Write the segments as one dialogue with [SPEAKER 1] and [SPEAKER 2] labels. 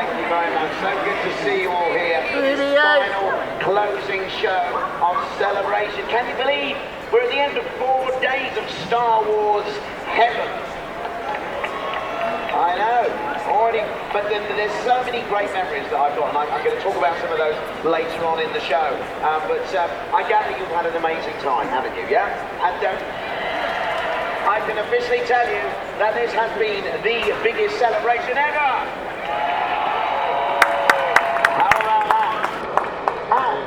[SPEAKER 1] Thank you very much. So good to see you all here. This final closing show of Celebration. Can you believe we're at the end of 4 days of Star Wars heaven? I know, already, but then there's so many great memories that I've got, and I'm going to talk about some of those later on in the show. But I gather you've had an amazing time, haven't you? Yeah? And I can officially tell you that this has been the biggest celebration ever. How about that? And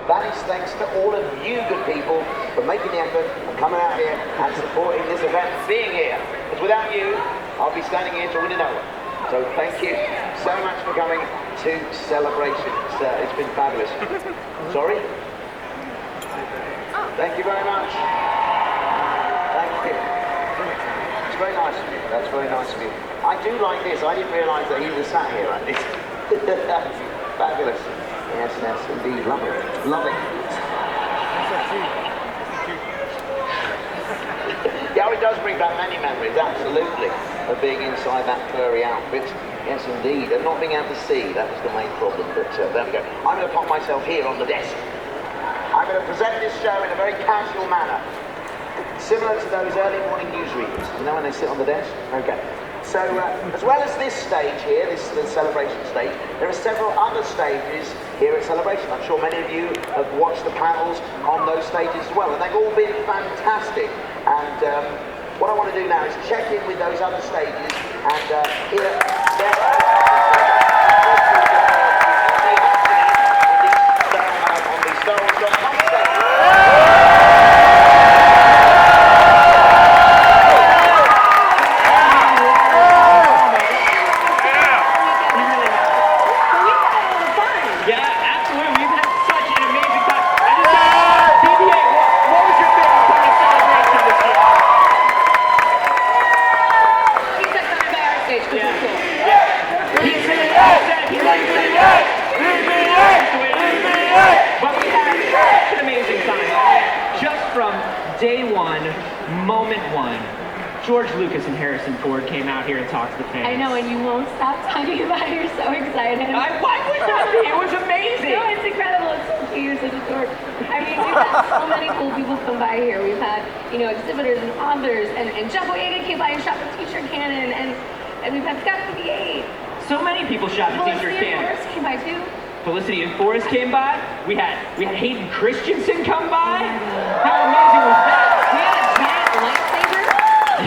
[SPEAKER 1] that is thanks to all of you good people for making the effort and coming out here and supporting this event, being here. Because without you, I'll be standing here talking to no one. So thank you so much for coming to Celebration. It's been fabulous. Sorry? Thank you very much. Thank you. It's very nice of you. That's very nice of you. I do like this. I didn't realise that he was sat here like this. Fabulous. Yes, yes, indeed. Love it. Love it. Yeah, it does bring back many memories, absolutely, of being inside that furry outfit. Yes, indeed. And not being able to see, that was the main problem. But there we go. I'm going to pop myself here on the desk. I'm going to present this show in a very casual manner, similar to those early morning newsreaders, you know, when they sit on the desk? Okay. So, as well as this stage here, the Celebration stage, there are several other stages here at Celebration. I'm sure many of you have watched the panels on those stages as well, and they've all been fantastic. And what I want to do now is check in with those other stages and hear their on the SWCO stage.
[SPEAKER 2] Day one, moment one, George Lucas and Harrison Ford came out here and talked to the fans.
[SPEAKER 3] I know, and you won't stop talking about it. You're so excited.
[SPEAKER 2] Why would not be? It was amazing.
[SPEAKER 3] No, it's incredible. It's so cute. You're such a dork. I mean, we've had so many cool people come by here. We've had, you know, exhibitors and authors, and Jeff Boyega came by and shot the t-shirt cannon, and we've had Scott 58.
[SPEAKER 2] So many people shot the t-shirt cannon.
[SPEAKER 3] Felicity came by too.
[SPEAKER 2] Felicity and Forrest came by. We had Hayden Christensen come by. How amazing was that?
[SPEAKER 3] We had a giant lightsaber.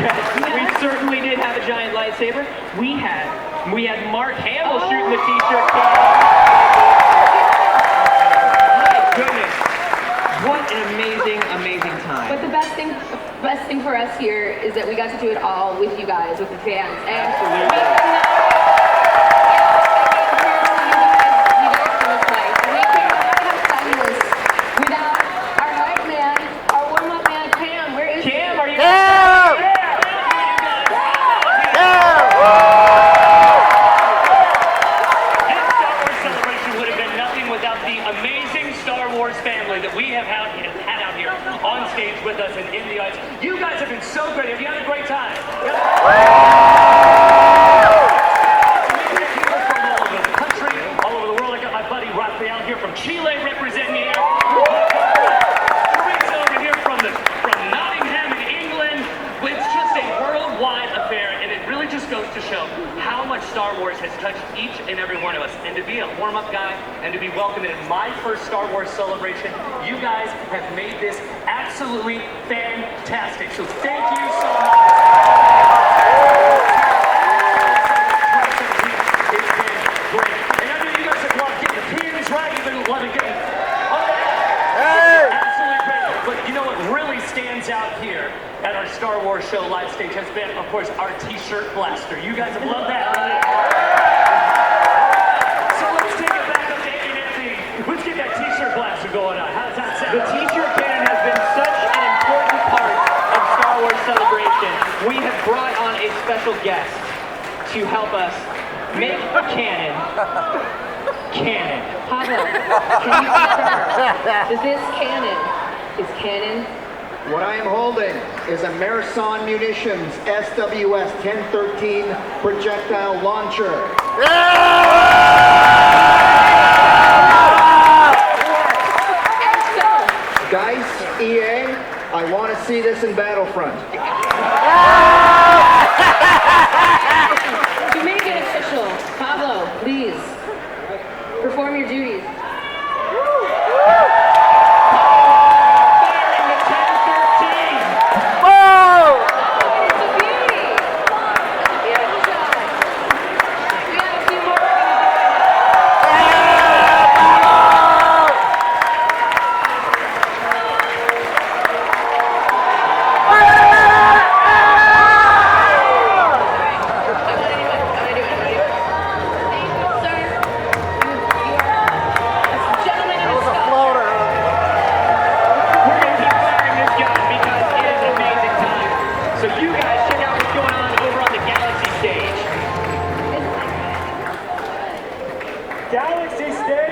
[SPEAKER 2] Yes, we certainly did have a giant lightsaber. We had Mark Hamill shooting the t-shirt cannon. My goodness, what an amazing time.
[SPEAKER 3] But the best thing for us here is that we got to do it all with you guys, with the fans. And
[SPEAKER 2] absolutely.
[SPEAKER 4] With us and in the audience. You guys have been so great. Have you had a great time? People from all over the country, all over the world. I got my buddy Rafael here from Chile representing here. Teresa over here from Nottingham in England. It's just a worldwide affair, and it really just goes to show how much Star Wars has touched each and every one of us. And to be a warm-up guy and to be welcomed in my first Star Wars celebration, you guys have made this absolutely fantastic. So thank you so much. It's been great. And I know you guys have loved getting the pins right. You've been loving getting... Absolutely great. But you know what really stands out here at our Star Wars show live stage has been, of course, our t-shirt blaster. You guys have loved that, right? So let's take it back up to Anthony. Let's get that t-shirt blaster going on. How does that sound?
[SPEAKER 2] The t-shirt cannon has been such an important part of Star Wars Celebration. We have brought on a special guest to help us make the cannon canon.
[SPEAKER 3] Pablo, can you confirm that this cannon is canon?
[SPEAKER 5] What I am holding is a Marathon Munitions SWS 1013 projectile launcher. Dice, EA, I want to see this in Battlefront.
[SPEAKER 3] To make it official, Pablo, please perform your duties.
[SPEAKER 6] Galaxy stage.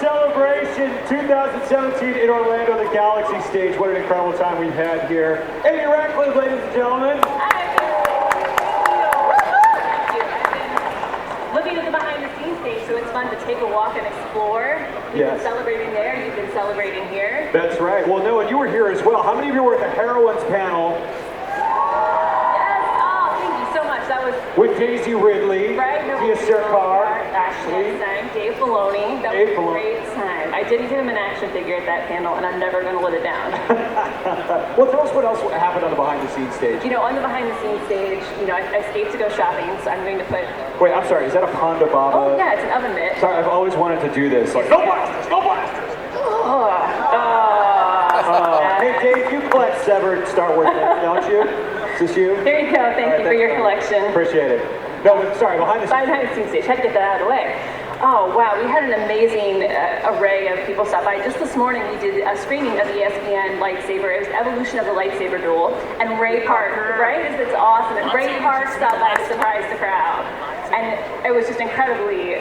[SPEAKER 6] Celebration 2017 in Orlando, the Galaxy stage. What an incredible time we've had here. Amy Ratcliffe, ladies and gentlemen.
[SPEAKER 7] Looking at the behind-the-scenes stage, so it's fun to take a walk and explore. You've been celebrating there, you've been celebrating here.
[SPEAKER 6] That's right. Well, Noah, you were here as well. How many of you were at the Heroines panel?
[SPEAKER 7] Yes, oh, thank you so much. That was
[SPEAKER 6] With Daisy Ridley,
[SPEAKER 7] right.
[SPEAKER 6] Tia Serkar,
[SPEAKER 7] Ashley, Dave Filoni. That was a great time. I didn't get him an action figure at that panel, and I'm never going to live it down.
[SPEAKER 6] Well, tell us what else happened on the behind-the-scenes stage.
[SPEAKER 7] You know, on the behind-the-scenes stage, you know, I escaped to go shopping, so I'm going to put...
[SPEAKER 6] Wait, I'm sorry. Is that a Ponda Baba?
[SPEAKER 7] Oh, yeah, it's an oven mitt.
[SPEAKER 6] Sorry, I've always wanted to do this. Like, no blasters! No blasters! Hey, Dave, you collect severed Star Wars myths, don't you? Is this you?
[SPEAKER 7] There you go. Thank you for your collection.
[SPEAKER 6] Appreciate it. No, but sorry,
[SPEAKER 7] behind-the-scenes stage. Had to get that out of the way. Oh, wow. We had an amazing array of people stop by. Just this morning, we did a screening of the ESPN lightsaber. It was the evolution of the lightsaber duel. And Ray Park, right? It's awesome. And Ray Park stopped by to surprise the crowd. And it was just incredibly,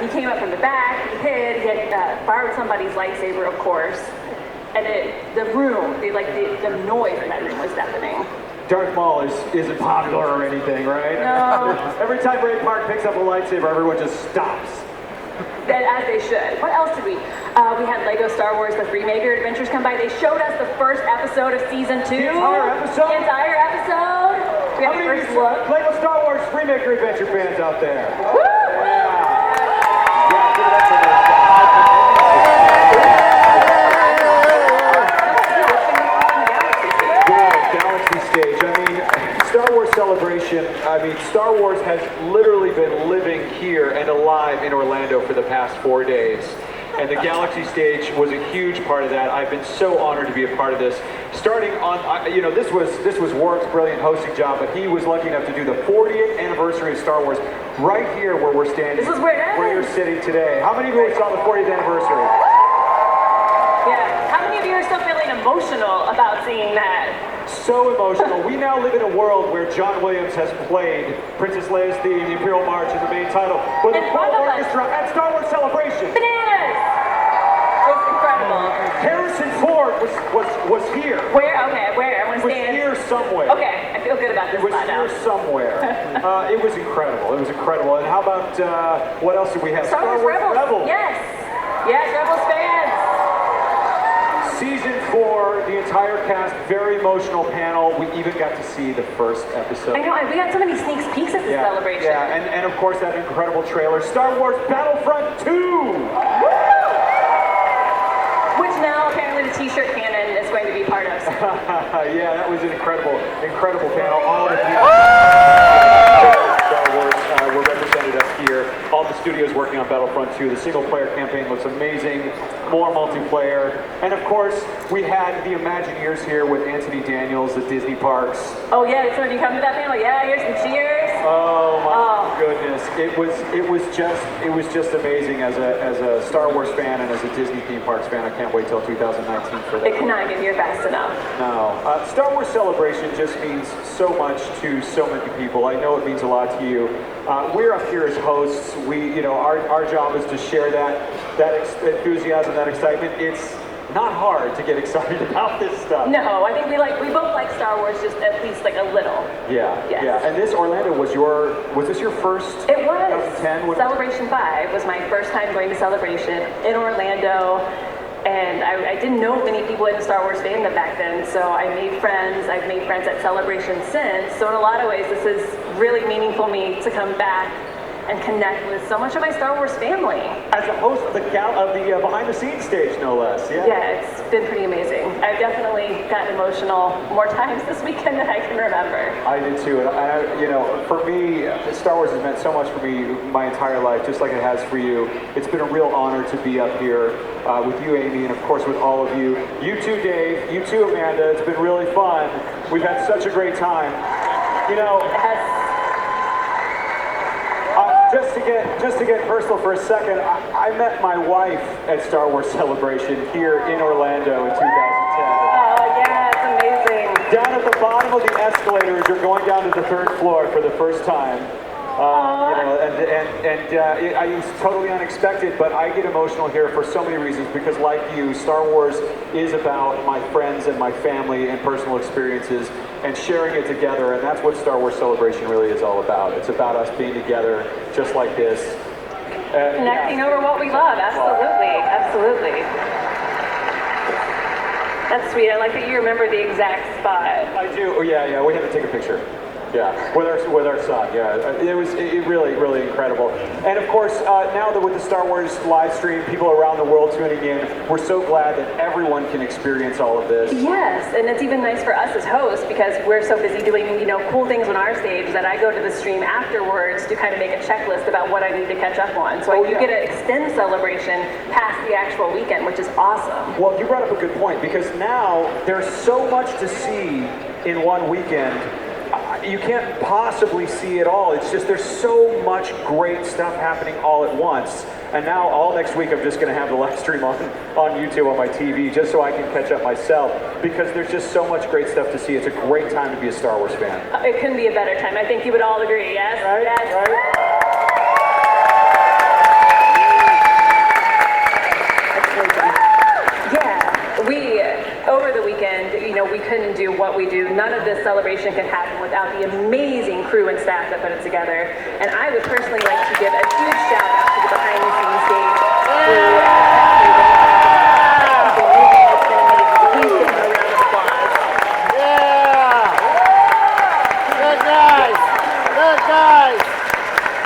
[SPEAKER 7] he came up from the back, he hid, he had borrowed somebody's lightsaber, of course. And the room, the noise in that room was deafening.
[SPEAKER 6] Darth Maul isn't popular or anything, right?
[SPEAKER 7] No.
[SPEAKER 6] Every time Ray Park picks up a lightsaber, everyone just stops.
[SPEAKER 7] As they should. What else did we? We had Lego Star Wars The Freemaker Adventures come by. They showed us the first episode of season 2.
[SPEAKER 6] The entire episode?
[SPEAKER 7] The entire episode. We had
[SPEAKER 6] How
[SPEAKER 7] the
[SPEAKER 6] many
[SPEAKER 7] first look.
[SPEAKER 6] Lego Star Wars Freemaker Adventure fans out there?
[SPEAKER 7] Woo!
[SPEAKER 6] Celebration. I mean, Star Wars has literally been living here and alive in Orlando for the past 4 days. And the Galaxy stage was a huge part of that. I've been so honored to be a part of this. Starting on, you know, this was Warwick's brilliant hosting job, but he was lucky enough to do the 40th anniversary of Star Wars right here where we're standing.
[SPEAKER 7] This is where
[SPEAKER 6] you're sitting today. How many of you saw the 40th anniversary?
[SPEAKER 7] Yeah. How many of you are still feeling emotional about seeing that?
[SPEAKER 6] So emotional. We now live in a world where John Williams has played Princess Leia's theme, the Imperial March, and the main title with a full orchestra at Star Wars Celebration.
[SPEAKER 7] Bananas! It was incredible.
[SPEAKER 6] Harrison Ford was here.
[SPEAKER 7] Where? Okay, where? I want to stand.
[SPEAKER 6] Was here somewhere.
[SPEAKER 7] Okay, I feel good about this.
[SPEAKER 6] It was here somewhere. It was incredible. It was incredible. And how about what else did we have?
[SPEAKER 7] Star Wars Rebels. Yes. Yes, Rebels fans.
[SPEAKER 6] Season 4, the entire cast, very emotional panel. We even got to see the first episode.
[SPEAKER 7] I know, we got so many sneak peeks at the celebration.
[SPEAKER 6] Yeah, and of course that incredible trailer, Star Wars Battlefront 2! Woo!
[SPEAKER 7] Which now apparently the t-shirt canon is going to be part of.
[SPEAKER 6] Yeah, that was an incredible panel. All of the people Star Wars were represented up here. all the studios working on Battlefront 2. The single-player campaign looks amazing, more multiplayer. And of course, we had the Imagineers here with Anthony Daniels at Disney Parks.
[SPEAKER 7] Oh yeah, so did you come to that panel? Yeah, here's some cheers.
[SPEAKER 6] Oh my goodness. It was just amazing as a Star Wars fan and as a Disney theme parks fan. I can't wait till 2019 for that.
[SPEAKER 7] It cannot get here fast enough.
[SPEAKER 6] No. Star Wars Celebration just means so much to so many people. I know it means a lot to you. We're up here as hosts. Our job is to share that enthusiasm, that excitement. It's not hard to get excited about this stuff.
[SPEAKER 7] No, I think we both like Star Wars just at least like a little.
[SPEAKER 6] Yeah,
[SPEAKER 7] yes.
[SPEAKER 6] Yeah. And this Orlando was this your first?
[SPEAKER 7] It was.
[SPEAKER 6] 2010?
[SPEAKER 7] Celebration 5 was my first time going to Celebration in Orlando. And I didn't know many people in the Star Wars fandom back then, so I made friends. I've made friends at Celebration since. So in a lot of ways, this is really meaningful me to come back and connect with so much of my Star Wars family.
[SPEAKER 6] As a host of the behind-the-scenes stage, no less. Yeah.
[SPEAKER 7] Yeah, it's been pretty amazing. I've definitely gotten emotional more times this weekend than I can remember.
[SPEAKER 6] I did too, and for me, Star Wars has meant so much for me my entire life, just like it has for you. It's been a real honor to be up here with you, Amy, and of course with all of you. You too, Dave. You too, Amanda. It's been really fun. We've had such a great time. Just to get personal for a second, I met my wife at Star Wars Celebration here in Orlando in 2010.
[SPEAKER 7] Oh yeah, it's amazing.
[SPEAKER 6] Down at the bottom of the escalator as you're going down to the 3rd floor for the first time. It's totally unexpected, but I get emotional here for so many reasons because, like you, Star Wars is about my friends and my family and personal experiences and sharing it together, and that's what Star Wars Celebration really is all about. It's about us being together just like this.
[SPEAKER 7] Connecting over what we love, absolutely, absolutely. That's sweet. I like that you remember the exact spot.
[SPEAKER 6] I do. Oh, yeah. We had to take a picture. Yeah, with our son. Yeah, it was really incredible. And of course, now that with the Star Wars live stream, people around the world tuning in, we're so glad that everyone can experience all of this.
[SPEAKER 7] Yes, and it's even nice for us as hosts because we're so busy doing cool things on our stage that I go to the stream afterwards to kind of make a checklist about what I need to catch up on. So I do get to extend Celebration past the actual weekend, which is awesome.
[SPEAKER 6] Well, you brought up a good point because now there's so much to see in one weekend. You can't possibly see it all. It's just there's so much great stuff happening all at once. And now all next week I'm just going to have the live stream on YouTube on my TV just so I can catch up myself because there's just so much great stuff to see. It's a great time to be a Star Wars fan.
[SPEAKER 7] It couldn't be a better time. I think you would all agree, yes?
[SPEAKER 6] Right?
[SPEAKER 7] Yes.
[SPEAKER 6] Right?
[SPEAKER 7] Over the weekend, we couldn't do what we do. None of this celebration could happen without the amazing crew and staff that put it together. And I would personally like to give a huge shout out to the behind the scenes stage crew and please give them a round of applause.
[SPEAKER 8] Yeah! Good guys! Good guys!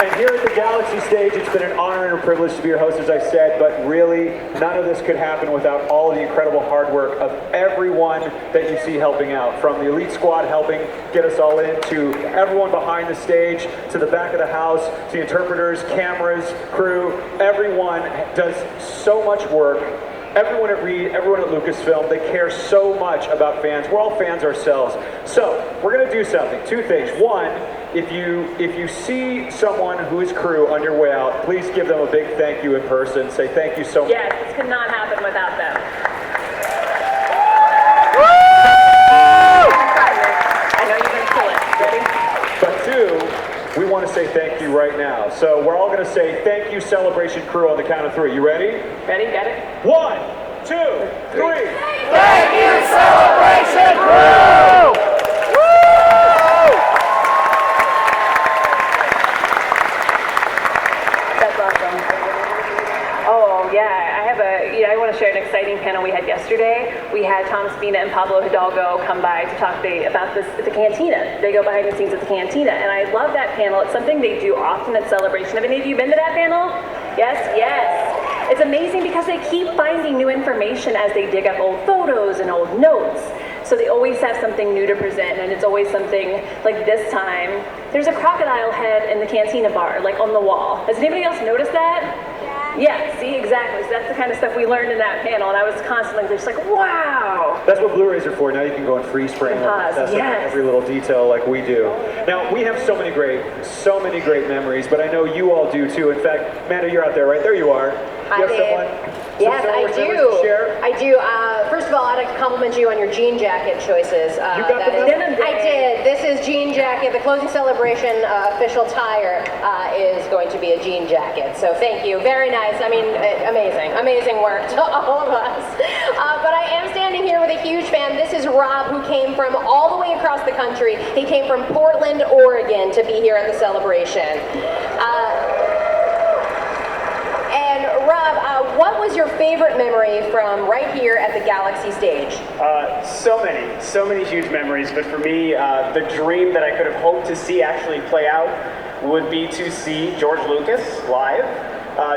[SPEAKER 6] And here at the Galaxy stage, it's been an honor and a privilege to be your host, as I said, but really, none of this could happen without all the incredible hard work of everyone that you see helping out. From the elite squad helping get us all in, to everyone behind the stage, to the back of the house, to the interpreters, cameras, crew. Everyone does so much work. Everyone at Reed, everyone at Lucasfilm, they care so much about fans. We're all fans ourselves. So, we're going to do something. 2 things. One, if you see someone who is crew on your way out, please give them a big thank you in person. Say thank you so much.
[SPEAKER 7] Yes, this could not happen without them. I know you're going to kill it. Ready?
[SPEAKER 6] But 2, we want to say thank you right now. So we're all going to say thank you, Celebration crew, on the count of 3. You ready?
[SPEAKER 7] Ready? Get it?
[SPEAKER 6] 1, 2, 3.
[SPEAKER 8] Thank you, Celebration crew!
[SPEAKER 7] That's awesome. Oh yeah, I want to share an exciting panel we had yesterday. We had Tom Spina and Pablo Hidalgo come by to talk about this at the Cantina. They go behind the scenes at the Cantina, and I love that panel. It's something they do often at Celebration. Have any of you been to that panel? Yes, yes. It's amazing because they keep finding new information as they dig up old photos and old notes. So they always have something new to present, and it's always something like this time. There's a crocodile head in the Cantina bar, like on the wall. Has anybody else noticed that? Yeah, see, exactly. So that's the kind of stuff we learned in that panel, and I was constantly just like, wow!
[SPEAKER 6] That's what Blu-rays are for. Now you can go in freeze frame and test every little detail like we do. Now, we have so many great memories, but I know you all do too. In fact, Amanda, you're out there, right? There you are.
[SPEAKER 9] Hi, Dave. Yes, I do. I do. First of all, I'd like to compliment you on your jean jacket choices.
[SPEAKER 6] You got the denim
[SPEAKER 9] I did. This is jean jacket. The closing celebration official attire is going to be a jean jacket. So thank you. Very nice. I mean, amazing. Amazing work to all of us. But I am standing here with a huge fan. This is Rob, who came from all the way across the country. He came from Portland, Oregon, to be here at the celebration. Rob, what was your favorite memory from right here at the Galaxy stage?
[SPEAKER 10] So many huge memories, but for me, the dream that I could have hoped to see actually play out would be to see George Lucas live,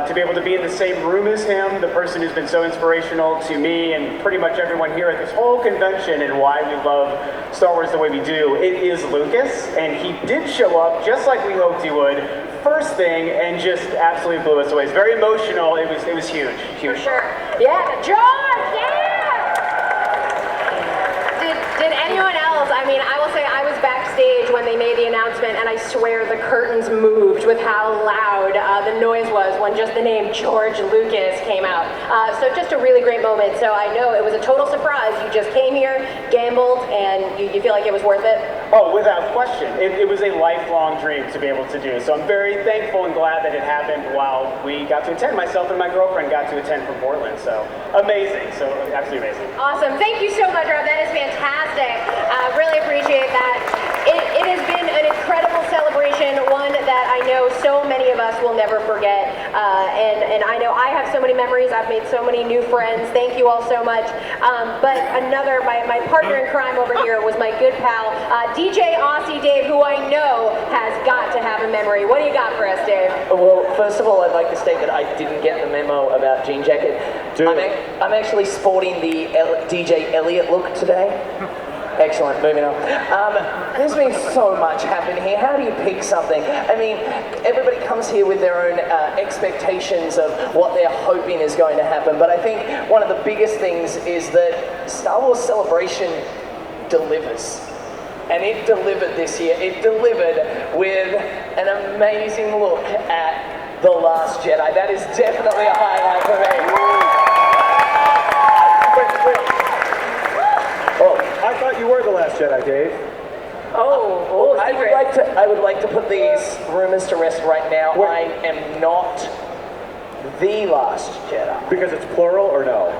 [SPEAKER 10] to be able to be in the same room as him, the person who's been so inspirational to me and pretty much everyone here at this whole convention and why we love Star Wars the way we do. It is Lucas, and he did show up just like we hoped he would. First thing, and just absolutely blew us away. It's very emotional. It was huge.
[SPEAKER 9] For sure. Yeah, George. Yeah. Did anyone else? I mean, I will say I was backstage when they made the announcement, and I swear the curtains moved with how loud the noise was when just the name George Lucas came out. So just a really great moment. So I know it was a total surprise. You just came here, gambled, and you feel like it was worth it?
[SPEAKER 10] Oh, without question. It was a lifelong dream to be able to do. So I'm very thankful and glad that it happened while we got to attend. Myself and my girlfriend got to attend from Portland. So amazing. So absolutely amazing.
[SPEAKER 9] Awesome. Thank you so much, Rob. That is fantastic. Really appreciate that. It has been an incredible celebration, one that I know so many of us will never forget. And I know I have so many memories. I've made so many new friends. Thank you all so much. But my partner in crime over here was my good pal, DJ Aussie Dave, who I know has got to have a memory. What do you got for us, Dave?
[SPEAKER 11] Well, first of all, I'd like to state that I didn't get the memo about jean jacket. I'm actually sporting the DJ Elliott look today. Excellent, moving on. There's been so much happening here. How do you pick something? I mean, everybody comes here with their own expectations of what they're hoping is going to happen, but I think one of the biggest things is that Star Wars Celebration delivers. And it delivered this year. It delivered with an amazing look at The Last Jedi. That is definitely a highlight for me.
[SPEAKER 6] I thought you were the Last Jedi, Dave.
[SPEAKER 11] I would like to put these rumors to rest right now. I am not the Last Jedi.
[SPEAKER 6] Because it's plural or no?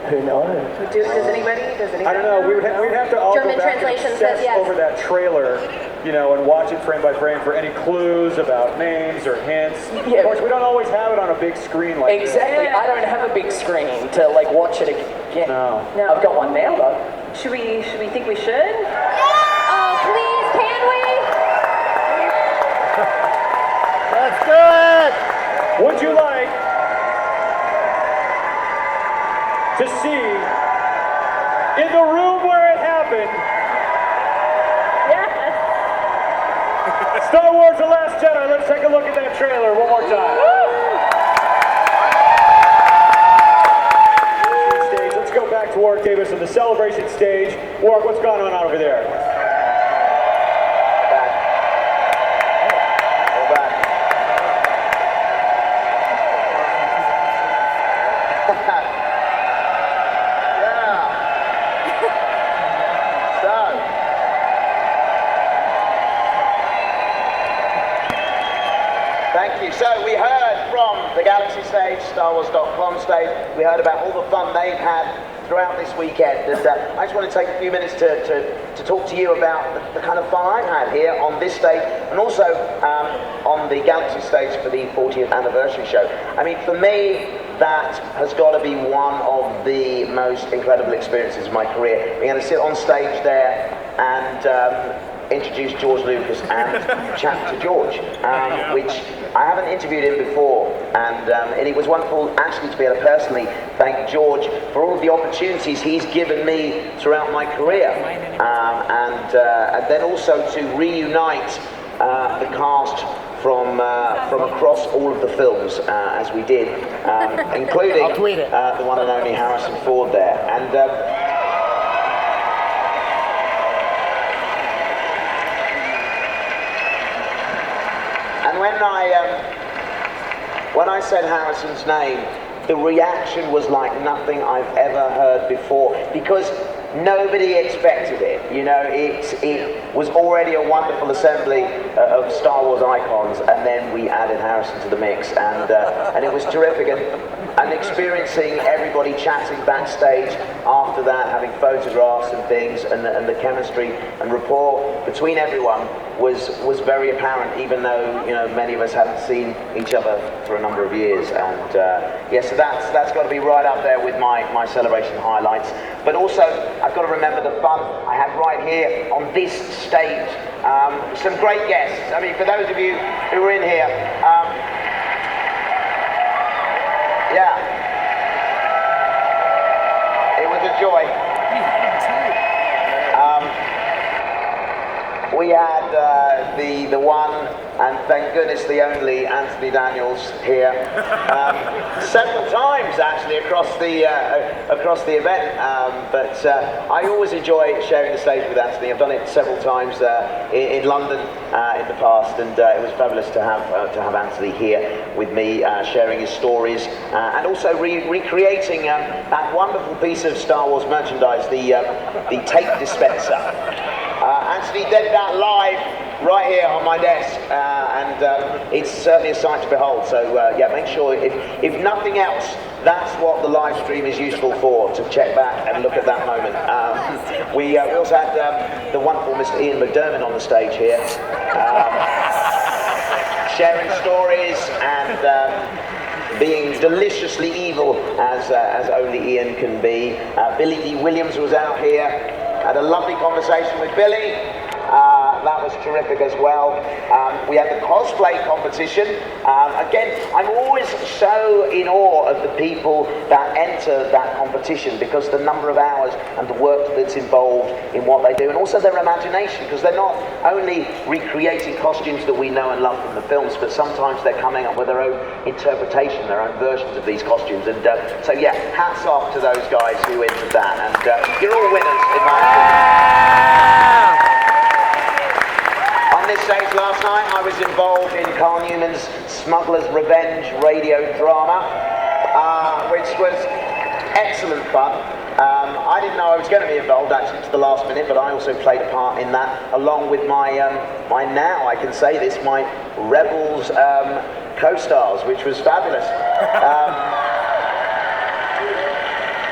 [SPEAKER 11] Who knows?
[SPEAKER 9] Does anybody?
[SPEAKER 6] I don't know. We'd have to all
[SPEAKER 9] German
[SPEAKER 6] go back and
[SPEAKER 9] translation
[SPEAKER 6] obsess
[SPEAKER 9] says yes.
[SPEAKER 6] over that trailer, and watch it frame by frame for any clues about names or hints.
[SPEAKER 11] Yeah.
[SPEAKER 6] Of course, we don't always have it on a big screen like this.
[SPEAKER 11] Exactly. I don't have a big screen to watch it again.
[SPEAKER 6] No.
[SPEAKER 11] I've got one now though.
[SPEAKER 7] Should we think we should?
[SPEAKER 9] Oh, please, can we?
[SPEAKER 8] Let's do it!
[SPEAKER 6] Would you like to see in the room where it happened?
[SPEAKER 7] Yes.
[SPEAKER 6] Star Wars The Last Jedi. Let's take a look at that trailer one more time. Stage. Let's go back to Warwick Davis on the celebration stage. Warwick, what's going on over there?
[SPEAKER 1] Thank you. So we heard from the Galaxy stage, StarWars.com stage. We heard about all the fun they've had throughout this weekend. And I just want to take a few minutes to talk to you about the kind of fun I've had here on this stage and also on the Galaxy stage for the 40th anniversary show. I mean, for me, that has got to be one of the most incredible experiences of my career. Being able to sit on stage there and introduce George Lucas and chat to George, which I haven't interviewed him before, and it was wonderful actually to be able to personally thank George for all of the opportunities he's given me throughout my career, and then also to reunite the cast from across all of the films as we did, including the one and only Harrison Ford there. And when I said Harrison's name, the reaction was like nothing I've ever heard before, because nobody expected it. You know, it was already a wonderful assembly of Star Wars icons, and then we added Harrison to the mix, and it was terrific. And experiencing everybody chatting backstage after that, having photographs and things, and the chemistry and rapport between everyone was very apparent, even though, you know, many of us hadn't seen each other for a number of years. And yeah, so that's got to be right up there with my celebration highlights. But also, I've got to remember the fun I had right here on this stage. Some great guests. I mean, for those of you who were in here, yeah, it was a joy. We had the one, and thank goodness the only, Anthony Daniels here, several times actually across the event. But I always enjoy sharing the stage with Anthony. I've done it several times in London in the past, and it was fabulous to have Anthony here with me, sharing his stories, and also recreating that wonderful piece of Star Wars merchandise, the tape dispenser. Anthony did that live right here on my desk, and it's certainly a sight to behold. So yeah, make sure, if nothing else, that's what the live stream is useful for, to check back and look at that moment. We also had the wonderful Mr. Ian McDermott on the stage here, sharing stories and being deliciously evil as only Ian can be. Billy D. Williams was out here. Had a lovely conversation with Billy. That was terrific as well. We had the cosplay competition. Again, I'm always so in awe of the people that enter that competition, because the number of hours and the work that's involved in what they do, and also their imagination, because they're not only recreating costumes that we know and love from the films, but sometimes they're coming up with their own interpretation, their own versions of these costumes. And so yeah, hats off to those guys who entered that, and you're all winners in my opinion. On this stage last night, I was involved in Carl Newman's Smuggler's Revenge radio drama, which was excellent fun. I didn't know I was going to be involved actually to the last minute, but I also played a part in that, along with my now, I can say this, my Rebels co-stars, which was fabulous.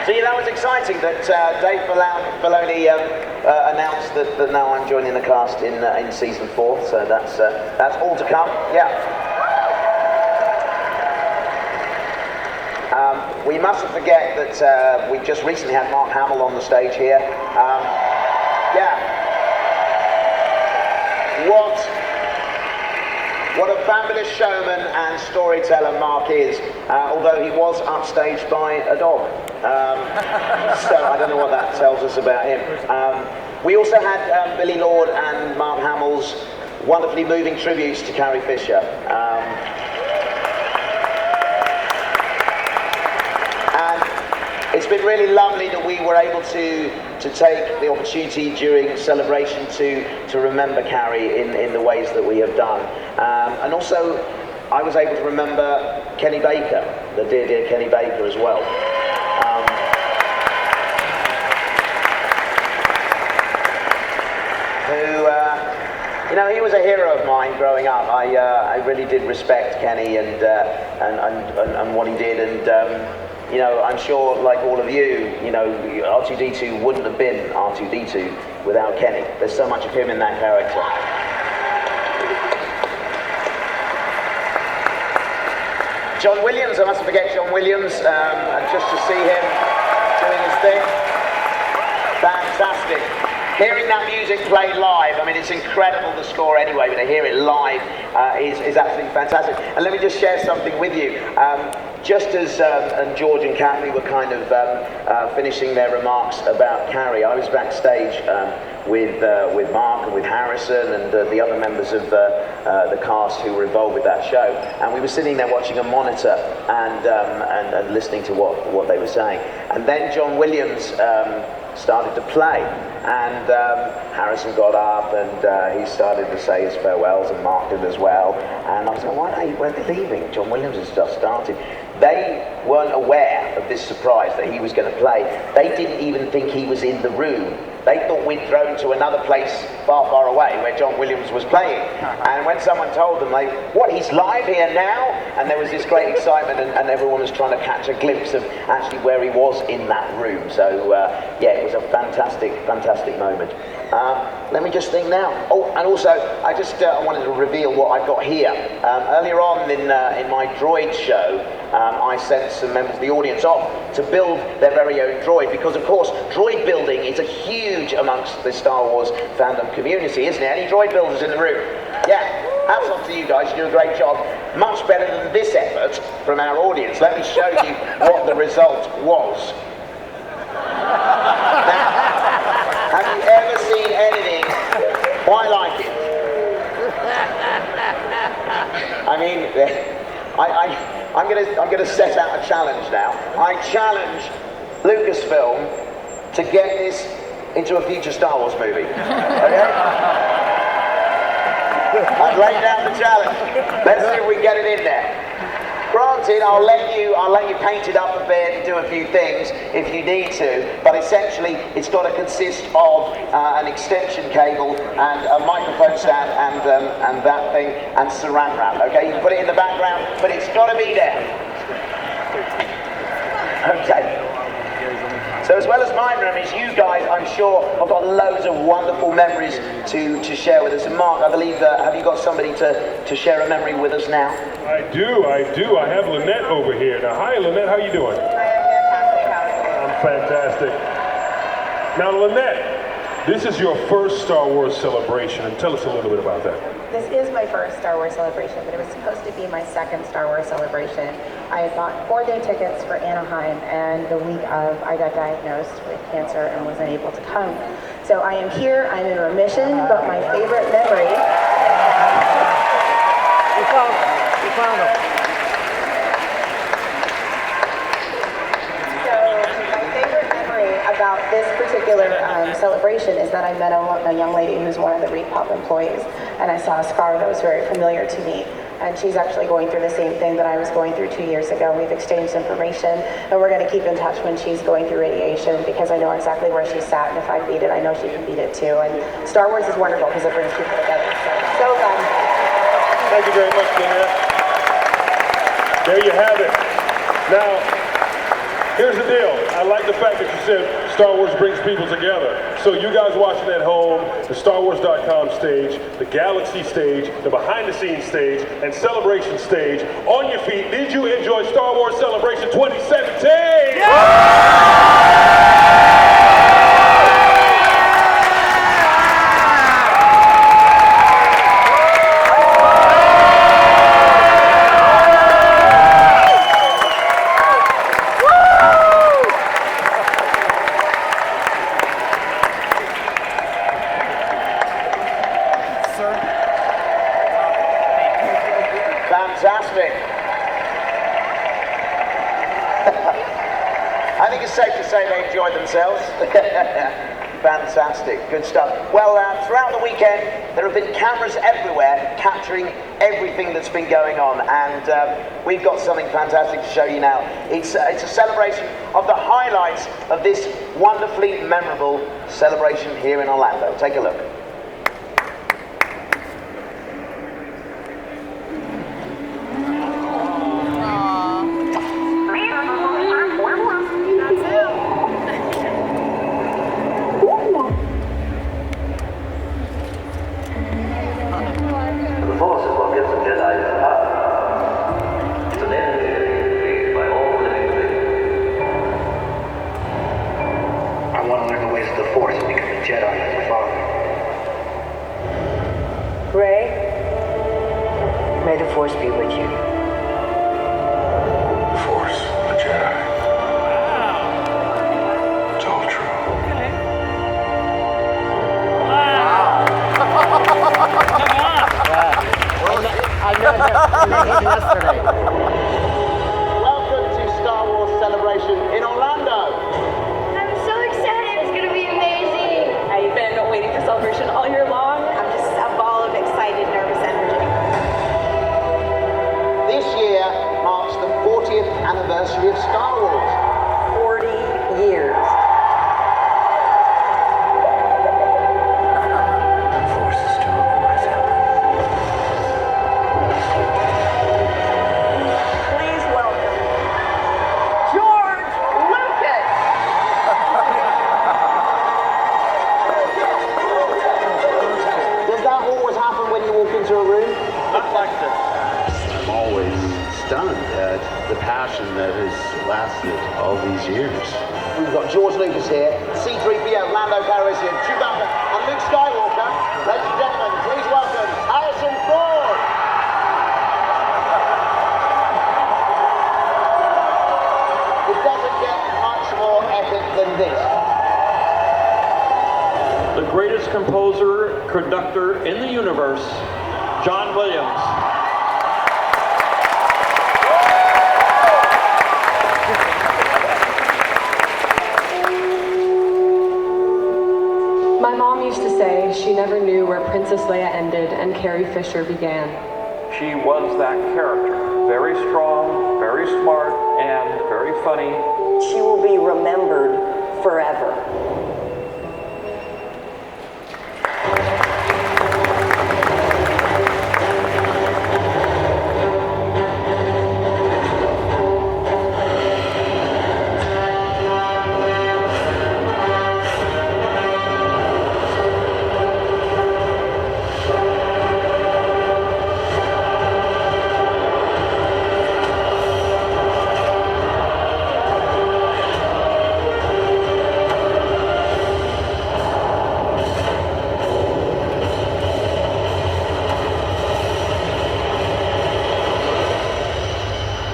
[SPEAKER 1] So yeah, that was exciting that Dave Filoni announced that now I'm joining the cast in season 4. So that's all to come. Yeah. We mustn't forget that we just recently had Mark Hamill on the stage here. Yeah. What a fabulous showman and storyteller Mark is, although he was upstaged by a dog. So I don't know what that tells us about him. We also had Billy Lord and Mark Hamill's wonderfully moving tributes to Carrie Fisher. And it's been really lovely that we were able to take the opportunity during celebration to remember Carrie in the ways that we have done. And also, I was able to remember Kenny Baker, the dear Kenny Baker as well. You know, he was a hero of mine growing up. I really did respect Kenny and what he did, and you know, I'm sure, like all of you, you know, R2-D2 wouldn't have been R2-D2 without Kenny. There's so much of him in that character. John Williams, I mustn't forget John Williams, and just to see him doing his thing, fantastic. hearing that music played live, I mean, it's incredible, the score anyway, but to hear it live is absolutely fantastic. And let me just share something with you. Just as and George and Kathy were kind of finishing their remarks about Carrie, I was backstage with Mark and with Harrison and the other members of the cast who were involved with that show, and we were sitting there watching a monitor and listening to what they were saying, and then John Williams started to play, and Harrison got up and he started to say his farewells, and Mark did as well, and I was like, why weren't they leaving? John Williams has just started. They weren't aware of this surprise that he was going to play. They didn't even think he was in the room. They thought we'd thrown to another place far, far away where John Williams was playing. And when someone told them, like, what, he's live here now? And there was this great excitement, and everyone was trying to catch a glimpse of actually where he was in that room. So, yeah, it was a fantastic, fantastic moment. Let me just think now. Oh, and also, I wanted to reveal what I've got here. Earlier on in my droid show, I sent some members of the audience off to build their very own droid, because of course droid building is a huge amongst the Star Wars fandom community, isn't it? Any droid builders in the room? Yeah, hats off to you guys, you do a great job. Much better than this effort from our audience. Let me show you what the result was. Now, have you ever seen anything quite like it? I mean, I'm going to set out a challenge now. I challenge Lucasfilm to get this into a future Star Wars movie. Okay? I've laid down the challenge. Let's see if we can get it in there. Granted, I'll let you paint it up a bit and do a few things if you need to, but essentially it's got to consist of an extension cable and a microphone stand and that thing and saran wrap. Okay, you can put it in the background, but it's got to be there. Okay. So as well as my memories, you guys, I'm sure, have got loads of wonderful memories to share with us. And Mark, I believe, have you got somebody to share a memory with us now?
[SPEAKER 12] I do. I have Lynette over here. Now, hi, Lynette. How you doing? I'm fantastic. Now, Lynette, this is your first Star Wars celebration, and tell us a little bit about that.
[SPEAKER 13] This is my first Star Wars celebration, but it was supposed to be my second Star Wars celebration. I had bought 4-day tickets for Anaheim, and the week of, I got diagnosed with cancer and wasn't able to come. So I am here, I'm in remission, but my favorite memory... We found him. So my favorite memory about this particular celebration is that I met a young lady who's one of the Repop employees, and I saw a scar that was very familiar to me. And she's actually going through the same thing that I was going through 2 years ago. We've exchanged information, and we're going to keep in touch when she's going through radiation, because I know exactly where she's sat, and if I beat it, I know she can beat it too. And Star Wars is wonderful because it brings people together. So fun.
[SPEAKER 12] Thank you very much, Lynette. There you have it. Now, here's the deal. I like the fact that you said Star Wars brings people together. So you guys watching at home, the StarWars.com stage, the Galaxy stage, the behind-the-scenes stage, and Celebration stage, on your feet, did you enjoy Star Wars Celebration 2017? Yeah!
[SPEAKER 1] Fantastic. I think it's safe to say they enjoyed themselves. Fantastic, good stuff. Well, throughout the weekend, there have been cameras everywhere capturing everything that's been going on, and we've got something fantastic to show you now. It's a celebration of the highlights of this wonderfully memorable celebration here in Orlando. Take a look.
[SPEAKER 14] I want to learn the ways of the Force and become a Jedi like my father. Rey, may the Force be with you.
[SPEAKER 12] The Force, the Jedi. It's all true.
[SPEAKER 8] I met him yesterday.
[SPEAKER 1] Welcome to Star Wars Celebration in Orlando.
[SPEAKER 3] I'm so excited. It's going to be amazing.
[SPEAKER 7] I've been waiting for Celebration all year long.
[SPEAKER 13] I'm just a ball of excited, nervous energy.
[SPEAKER 1] This year marks the 40th anniversary of Star Wars.
[SPEAKER 14] 40 years.
[SPEAKER 12] The Force is too important.
[SPEAKER 14] Please welcome George Lucas.
[SPEAKER 1] Does that always happen when you walk into a room?
[SPEAKER 10] Not like this.
[SPEAKER 15] I'm always stunned at the passion that has lasted all these years.
[SPEAKER 1] We've got George Lucas here, C-3PO, Lando Calrissian, Chewbacca, and Luke Skywalker. Ladies and gentlemen, please welcome Harrison Ford. It doesn't get much more epic than this.
[SPEAKER 6] The greatest composer, conductor in the universe, John Williams.
[SPEAKER 16] My mom used to say she never knew where Princess Leia ended and Carrie Fisher began.
[SPEAKER 6] She was that character. Very strong, very smart, and very funny.
[SPEAKER 14] She will be remembered forever.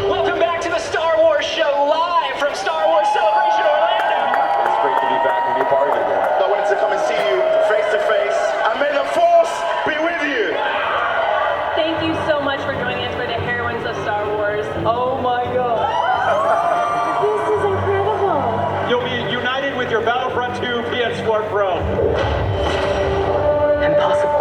[SPEAKER 2] Welcome back to the Star Wars Show live from Star Wars Celebration Orlando.
[SPEAKER 12] It's great to be back and be a part of it again.
[SPEAKER 17] I wanted to come and see you face to face, and may the Force be with you.
[SPEAKER 7] Thank you so much for joining us for the Heroines of Star Wars. Oh my God. This is incredible.
[SPEAKER 6] You'll be united with your Battlefront 2 PS4 Pro.
[SPEAKER 14] Impossible.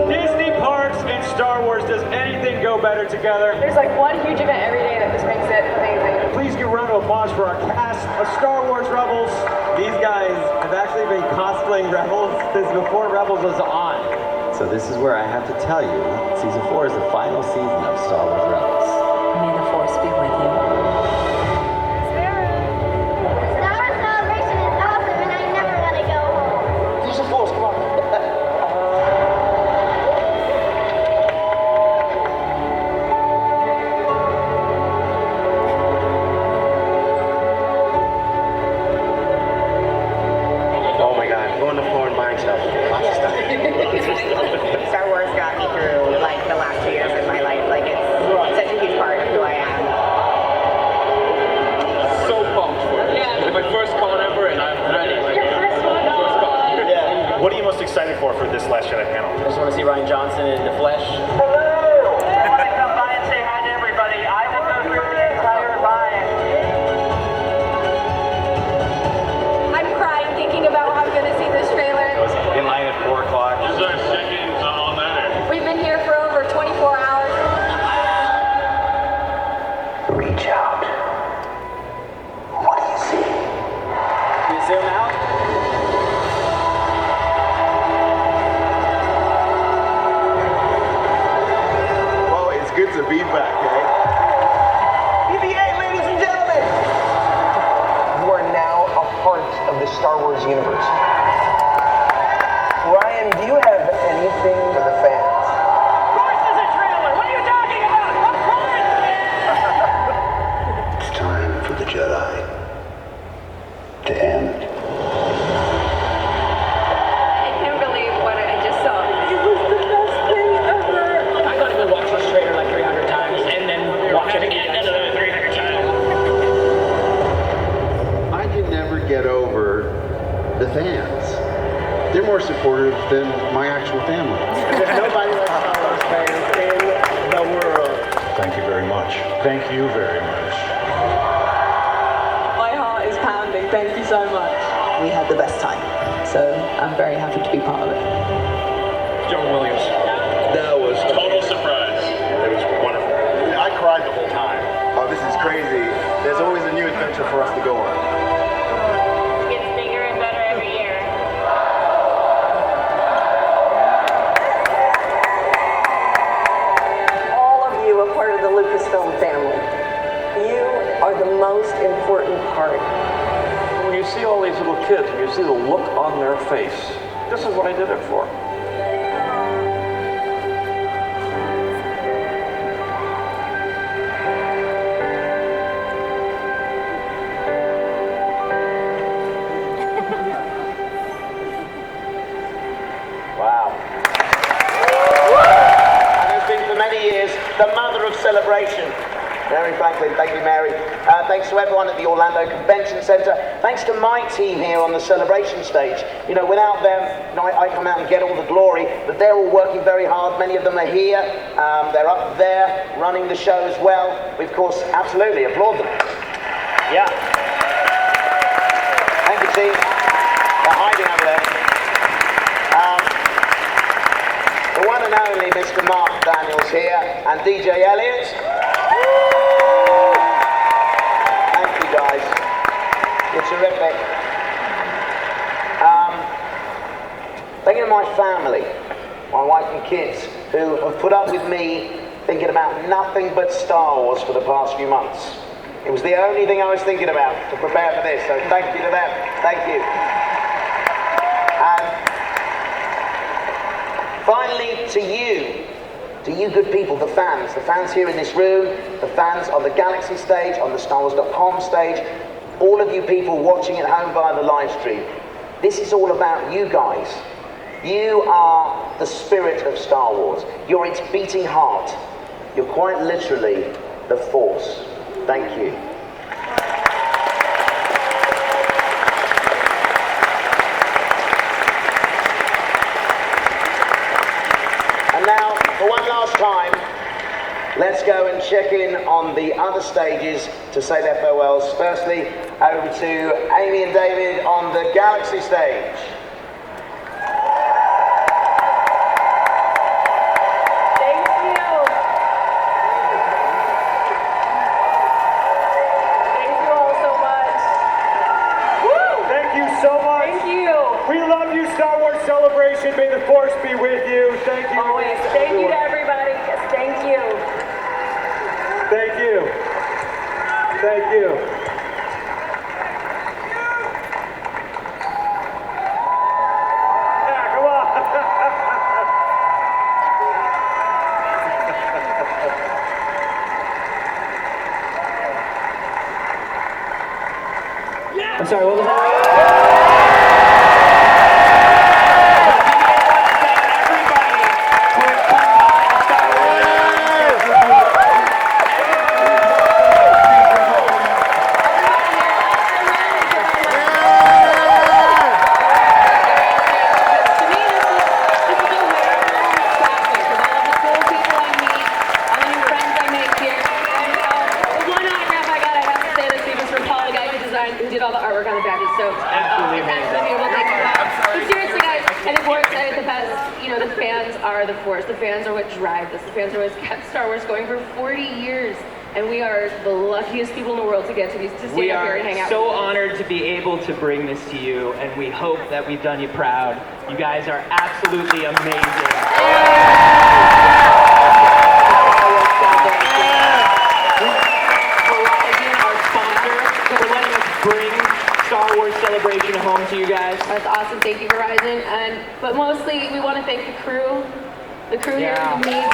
[SPEAKER 6] Disney Parks and Star Wars, does anything go better together?
[SPEAKER 16] There's like one huge event every day that just makes it amazing.
[SPEAKER 6] Please give a round of applause for our cast of Star Wars Rebels.
[SPEAKER 18] These guys have actually been cosplaying Rebels since before Rebels was on.
[SPEAKER 15] So this is where I have to tell you, season 4 is the final season of Star Wars Rebels.
[SPEAKER 14] May the Force be with you.
[SPEAKER 3] Star Wars Celebration is awesome, and I never want to go home.
[SPEAKER 1] Use the Force, come on.
[SPEAKER 15] Oh my god, going to the floor and buying stuff. Lots of stuff.
[SPEAKER 13] Star Wars got me through like the last 2 years of my life. Like it's such a huge part of who I am.
[SPEAKER 18] So pumped for it.
[SPEAKER 7] Yeah.
[SPEAKER 18] It's my first con ever and I'm ready.
[SPEAKER 7] First one.
[SPEAKER 18] Yeah.
[SPEAKER 17] What are you most excited for this Last Jedi panel?
[SPEAKER 18] I just want to see Ryan Johnson in the flesh.
[SPEAKER 11] Hello! I want to come by and say hi to everybody. I will go through the entire line.
[SPEAKER 7] I'm crying thinking about how I'm going to see this trailer.
[SPEAKER 12] In line at 4 o'clock.
[SPEAKER 17] This is our second on that.
[SPEAKER 7] We've been here for over 24 hours.
[SPEAKER 15] Reach out. What do you see?
[SPEAKER 18] Can you zoom out?
[SPEAKER 17] Well, it's good to be back, eh?
[SPEAKER 11] BB-8, ladies and gentlemen! You are now a part of the Star Wars universe. Ryan, do you have anything for the fans?
[SPEAKER 4] Of course there's a trailer. What are you talking about? Of course!
[SPEAKER 15] It's time for the Jedi to end.
[SPEAKER 3] I can't believe what I just saw.
[SPEAKER 7] It was the best thing.
[SPEAKER 15] supportive than my actual family.
[SPEAKER 17] There's nobody like Star Wars fans in the world.
[SPEAKER 15] Thank you very much. Thank you very much.
[SPEAKER 16] My heart is pounding. Thank you so much.
[SPEAKER 19] We had the best time, so I'm very happy to be part of it.
[SPEAKER 17] John Williams.
[SPEAKER 12] That was
[SPEAKER 17] Total surprise.
[SPEAKER 12] It was wonderful.
[SPEAKER 17] I cried the whole time. Oh, this is crazy. There's always a new adventure for us to go on.
[SPEAKER 7] It gets bigger and better every year.
[SPEAKER 19] All of you are part of the Lucasfilm family. You are the most important part.
[SPEAKER 20] When you see all these little kids and you see the look on their face, this is what I did it for.
[SPEAKER 1] Wow. And has been for many years the mother of celebration. Mary Franklin, thank you, Mary. Thanks to everyone at the Orlando Convention Center. Thanks to my team here on the celebration stage. You know, without them, I come out and get all the glory, but they're all working very hard. Many of them are here. They're up there running the show as well. We, of course, absolutely applaud them. Yeah. Thank you, team. They're hiding over there. The one and only Mr. Mark Daniels here, and DJ Elliott. Thank you guys. You're terrific. Thank you to my family, my wife and kids, who have put up with me thinking about nothing but Star Wars for the past few months. It was the only thing I was thinking about to prepare for this, so thank you to them. Thank you. And finally, to you good people, the fans here in this room, the fans on the Galaxy stage, on the StarWars.com stage, all of you people watching at home via the live stream. This is all about you guys. You are the spirit of Star Wars. You're its beating heart. You're quite literally the Force. Thank you. And now, for one last time, let's go and check in on the other stages to say their farewells. Firstly, over to Amy and David on the Galaxy stage.
[SPEAKER 6] Celebration. May the Force be with you. Thank you.
[SPEAKER 7] Always. Thank you to everybody. Yes, thank you.
[SPEAKER 6] Thank you. Thank you. Yeah, come on.
[SPEAKER 2] I'm sorry, what was that?
[SPEAKER 3] Who did all the artwork on the badges, so absolutely amazing. But seriously, guys, I think we're excited. The fans are the Force. The fans are what drive this. The fans are what's kept Star Wars going for 40 years, and we are the luckiest people in the world to get to stand up here and hang out.
[SPEAKER 2] We are so honored to be able to bring this to you, and we hope that we've done you proud. You guys are absolutely amazing. Bring Star Wars Celebration home to you guys.
[SPEAKER 3] That's awesome. Thank you, Verizon. But mostly, we want to thank the crew. The crew here is amazing.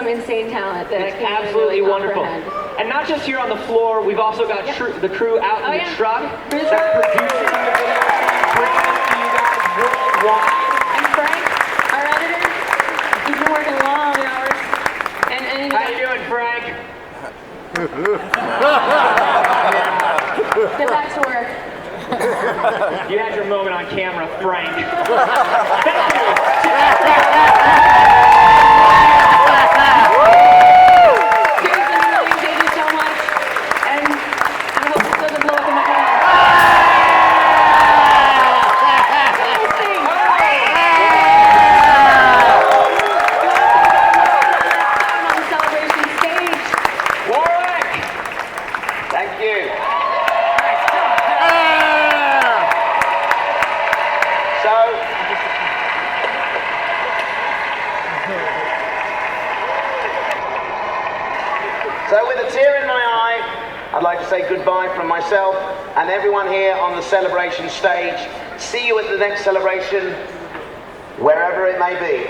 [SPEAKER 3] Insane
[SPEAKER 2] wonderful.
[SPEAKER 16] comprehend.
[SPEAKER 2] And not just here on the floor, we've also got the crew out in the truck that's producing the video, bringing it to you guys worldwide.
[SPEAKER 16] And Frank, our editor, he's been working long hours. And
[SPEAKER 2] how you doing, Frank?
[SPEAKER 16] Get back to work.
[SPEAKER 2] You had your moment on camera, Frank.
[SPEAKER 16] Thank you so much. And I hope this doesn't blow up in my head. On the celebration stage.
[SPEAKER 2] Warwick!
[SPEAKER 1] Thank you. So with a tear in my eye, I'd like to say goodbye from myself and everyone here on the celebration stage. See you at the next celebration, wherever it may be.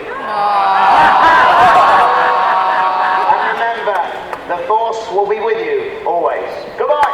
[SPEAKER 1] And remember, the force will be with you always. Goodbye.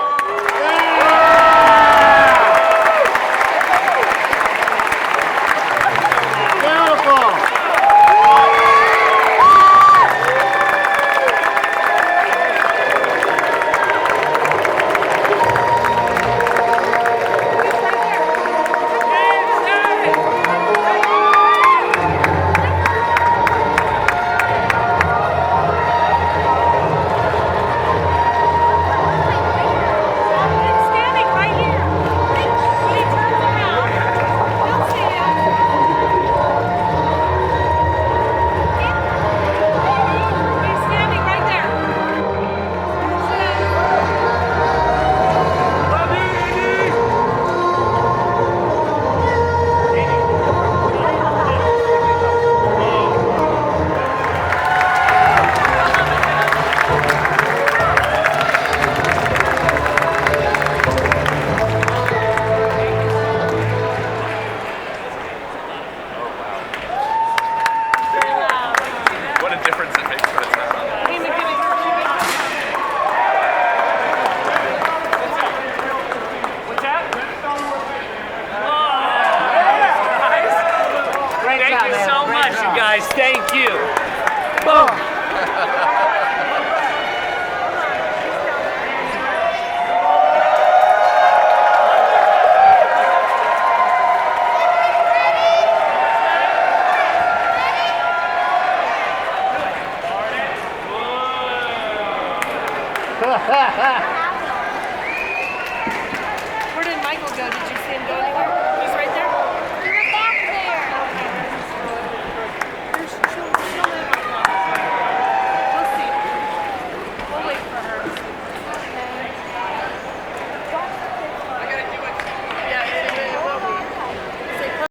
[SPEAKER 4] Thank you. Boom.
[SPEAKER 21] Where did Michael go? Did you